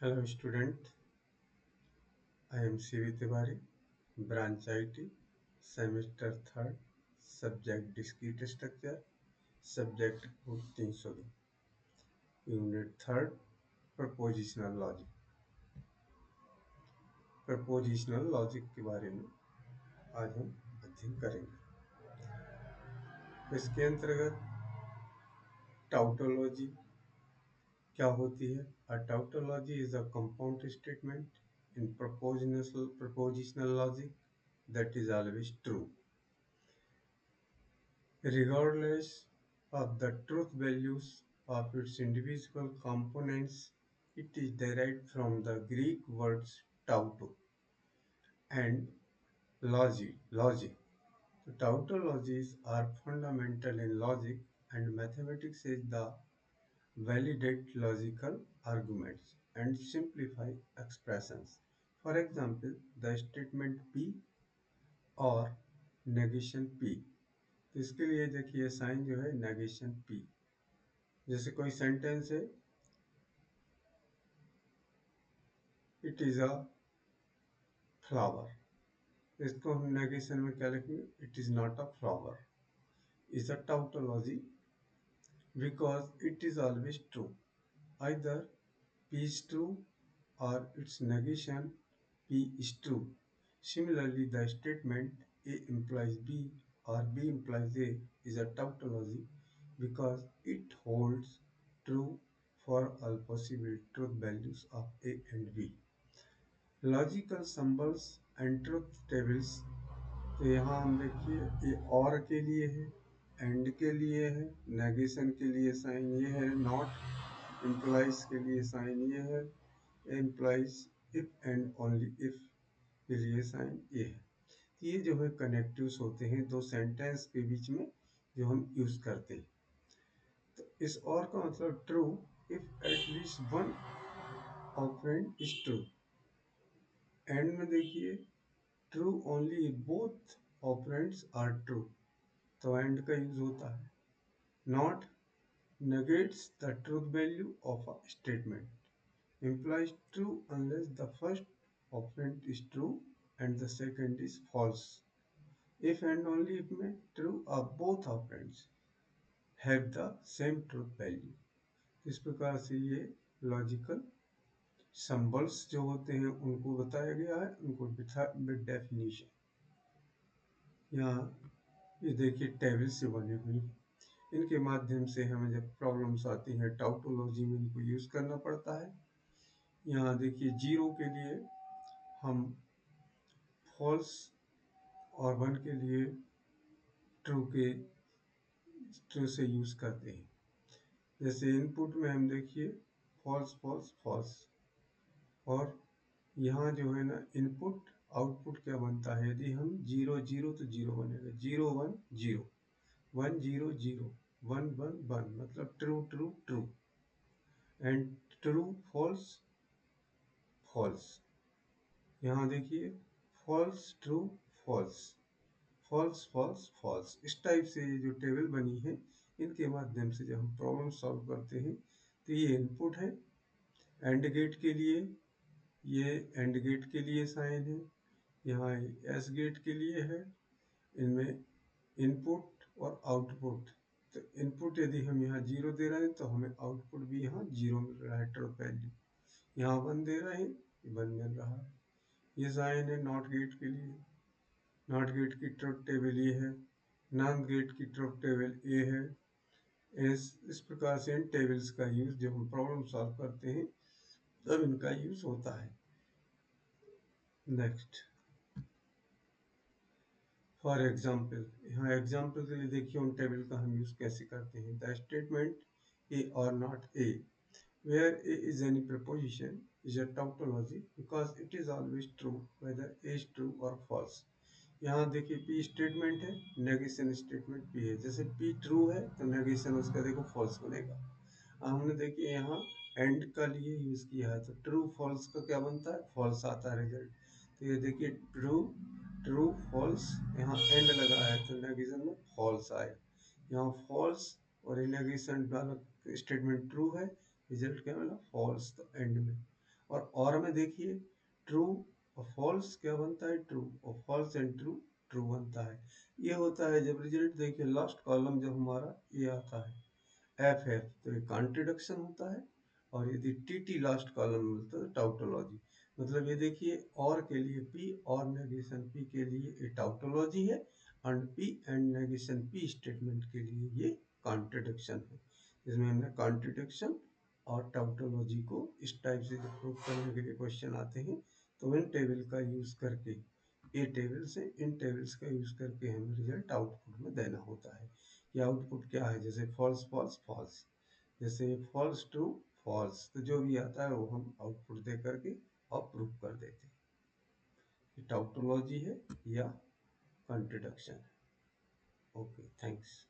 Hello student, I am CV Tiwari, branch IT, semester 3rd, subject discrete structure, subject code 302, unit 3rd, prepositional logic. Prepositional logic के बारे में आज हम अध्ययन करेंगे। इसके अंतर्गत टाउटोलॉजी क्या होती है? A tautology is a compound statement in propositional logic that is always true regardless of the truth values of its individual components. It is derived from the Greek words tauto and logic. So tautologies are fundamental in logic, and mathematics is the validate logical arguments and simplify expressions. For example, the statement P और negation P। तो इसके लिए देखिए sign जो है negation P। जैसे कोई sentence है, इट इज अ फ्लावर, इसको हम नेगेशन में क्या लिखेंगे? It is not a flower. Is a tautology because it is always true, either P is true or its negation P is true. Similarly, the statement A implies B or B implies A is a tautology because it holds true for all possible truth values of A and B. Logical symbols and truth tables। तो यहाँ हम देखिए ये और के लिए है, and के लिए है, नेगेशन के लिए साइन ये है, नॉट इम्प्लाइज के लिए साइन ये है, implies if and only if के लिए साइन ये है। तो ये जो है कनेक्टिव्स होते हैं दो सेंटेंस के बीच में जो हम यूज करते हैं। तो इस और का मतलब true if at least one operand is true. And में देखिए true only both operands are true, तो एंड का यूज होता है। Not negates the truth value of a statement, implies true unless the first operand is true and the second is false. If and only if में true of both operands have the same truth value। इस प्रकार से ये logical symbols जो होते हैं उनको बताया गया है, उनको विद डेफिनेशन। यहाँ ये देखिए टेबल से बने हुई हैं, इनके माध्यम से हमें जब प्रॉब्लम्स आती हैं टाउटोलॉजी में इनको यूज करना पड़ता है। यहाँ देखिए जीरो के लिए हम फॉल्स और वन के लिए ट्रू से यूज करते हैं। जैसे इनपुट में हम देखिए फॉल्स फॉल्स फॉल्स, और यहाँ जो है ना इनपुट आउटपुट क्या बनता है? यदि हम जीरो जीरो तो जीरो बनेगा, zero one zero, one zero zero, one one one, मतलब true true true, and true false false. यहाँ देखिए false true false, false false false. इस टाइप से ये जो टेबल बनी है इनके माध्यम से जब हम प्रॉब्लम सॉल्व करते हैं तो ये इनपुट है। एंड गेट के लिए ये एंड गेट के लिए साइन है, यहाँ एस गेट के लिए है। इनमें इनपुट और आउटपुट, तो इनपुट यदि हम यहाँ जीरो दे रहे हैं तो हमें आउटपुट भी यहाँ जीरो मिल रहा है, ट्रू वैल्यू। यहाँ वन दे रहे हैं, वन मिल रहा है। ये साइन है नॉट गेट के लिए, नॉट गेट की ट्रुथ टेबल ये है, नॉन गेट की ट्रुथ टेबल ये है। इस प्रकार से इन टेबल्स का यूज जब हम प्रॉब्लम सॉल्व करते हैं तब इनका यूज होता है। नेक्स्ट, फॉर एग्जाम्पल, यहाँ एग्जाम्पल के लिए देखिए उन टेबल का हम यूज कैसे करते हैं। द स्टेटमेंट ए और not A, where A is any proposition, is a tautology because it is always true whether A is true और फॉल्स। यहाँ देखिए पी स्टेटमेंट है, नेगेशन स्टेटमेंट पी है। जैसे पी ट्रू है तो नेगेशन उसका देखो फॉल्स बनेगा। हमने देखिए यहाँ एंड का लिए यूज किया है, तो ट्रू फॉल्स का क्या बनता है? फॉल्स आता है रिजल्ट। तो ये देखिए ट्रू ट्रू फॉल्स, यहाँ एंड लगा है तो नेगेशन में फॉल्स आया। यहाँ फॉल्स और नेगेशन वाला स्टेटमेंट ट्रू है, रिजल्ट क्या मिला? फॉल्स, तो एंड में। और में देखिए ट्रू और फॉल्स क्या बनता है, ट्रू, और फॉल्स एंड ट्रू ट्रू बनता है। ये होता है जब रिजल्ट देखिए लास्ट कॉलम जब हमारा ये आता है एफ एफ, तो ये कॉन्ट्रडिक्शन होता है। और यदि टी टी लास्ट कॉलम में मिलता है तो टाउटोलॉजी। मतलब ये देखिए और के लिए पी और नेगेशन पी के लिए ये टाउटोलॉजी है, and P and negation P statement के लिए ये कॉन्ट्रडिक्शन है। इसमें हमने कॉन्ट्रडिक्शन और टाउटोलॉजी को इस टाइप से प्रूव करने के लिए क्वेश्चन आते हैं, तो इन टेबल का यूज करके, ए टेबल से इन टेबल्स का यूज करके हमें रिजल्ट आउटपुट में देना होता है। कि आउटपुट क्या है, जैसे फॉल्स फॉल्स फॉल्स, जैसे फॉल्स ट्रू फॉल्स, तो जो भी आता है वो हम आउटपुट दे करके और प्रूव कर देते हैं। ये टाउटोलॉजी है या कॉन्ट्रडिक्शन है। Okay, thanks.